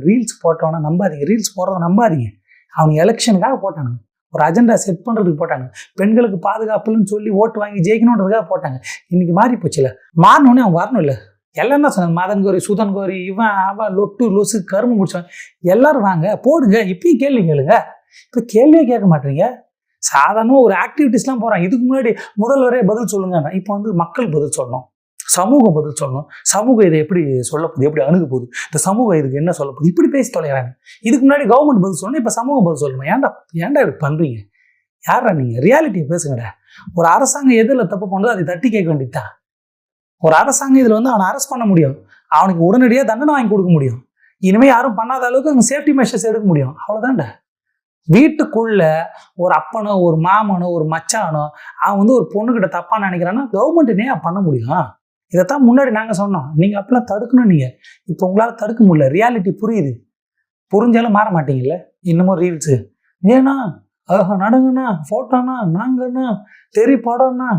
Reels போட்டவன நம்பாதீங்க, reels போடுறத நம்பாதீங்க. அவனுக்கு எலெக்ஷனுக்காக போட்டானுங்க, ஒரு அஜெண்டா செட் பண்ணுறதுக்கு போட்டாங்க, பெண்களுக்கு பாதுகாப்புன்னு சொல்லி ஓட்டு வாங்கி ஜெயிக்கணுன்றதுக்காக போட்டாங்க. இன்னைக்கு மாறி போச்சுல, மாறினோடனே அவன் வரணும் இல்லை. எல்லாம் தான் சொன்னாங்க, மதன் கோரி, சுதன் கோரி, இவன் அவன் லொட்டு லொசு கரும்பு முடிச்சாங்க. எல்லாரும் வாங்க போடுங்க, இப்பயும் கேள்வி கேளுங்க. இப்போ கேள்வியே கேட்க மாட்டீங்க. சாதாரணமாக ஒரு ஆக்டிவிட்டிஸ்லாம் போகிறான். இதுக்கு முன்னாடி முதல்வரே பதில் சொல்லுங்க, இப்போ வந்து மக்கள் பதில் சொல்லணும், சமூகம் பதில் சொல்லணும். சமூகம் இதை எப்படி சொல்ல போகுது, எப்படி அணுக போகுது, இந்த சமூகம் இதுக்கு என்ன சொல்ல போகுது, இப்படி பேசி தொலைகிறாங்க. இதுக்கு முன்னாடி கவர்மெண்ட் பதில் சொல்லணும், இப்போ சமூகம் பதில் சொல்லணும். ஏன்டா இப்படி பண்ணுறீங்க? யாரா நீங்கள்? ரியாலிட்டியை பேசுங்கடா. ஒரு அரசாங்கம் எதில் தப்பு பண்ணுறதோ அதை தட்டி கேட்க வேண்டியதுதான். ஒரு அரசாங்கம் இதில் வந்து அவனை அரெஸ்ட் பண்ண முடியும், அவனுக்கு உடனடியாக தண்டனை வாங்கி கொடுக்க முடியும், இனிமேல் யாரும் பண்ணாத அளவுக்கு அவங்க சேஃப்டி மெஷர்ஸ் எடுக்க முடியும். அவ்வளோதான்டா. வீட்டுக்குள்ள ஒரு அப்பனோ, ஒரு மாமனோ, ஒரு மச்சானோ அவன் வந்து ஒரு பொண்ணுக்கிட்ட தப்பாக நினைக்கிறான்னா கவர்மெண்ட்டுனே பண்ண முடியும். இதைத்தான் முன்னாடி நாங்கள் சொன்னோம். நீங்கள் அப்பெல்லாம் தடுக்கணும். நீங்கள் இப்போ உங்களால் தடுக்க முடியல. ரியாலிட்டி புரியுது, புரிஞ்சாலும் மாற மாட்டீங்கல்ல. இன்னமும் ரீல்ஸு ஏன்னா நடங்கண்ணா, ஃபோட்டோண்ணா, நாங்கண்ணா, தெரி படம்னா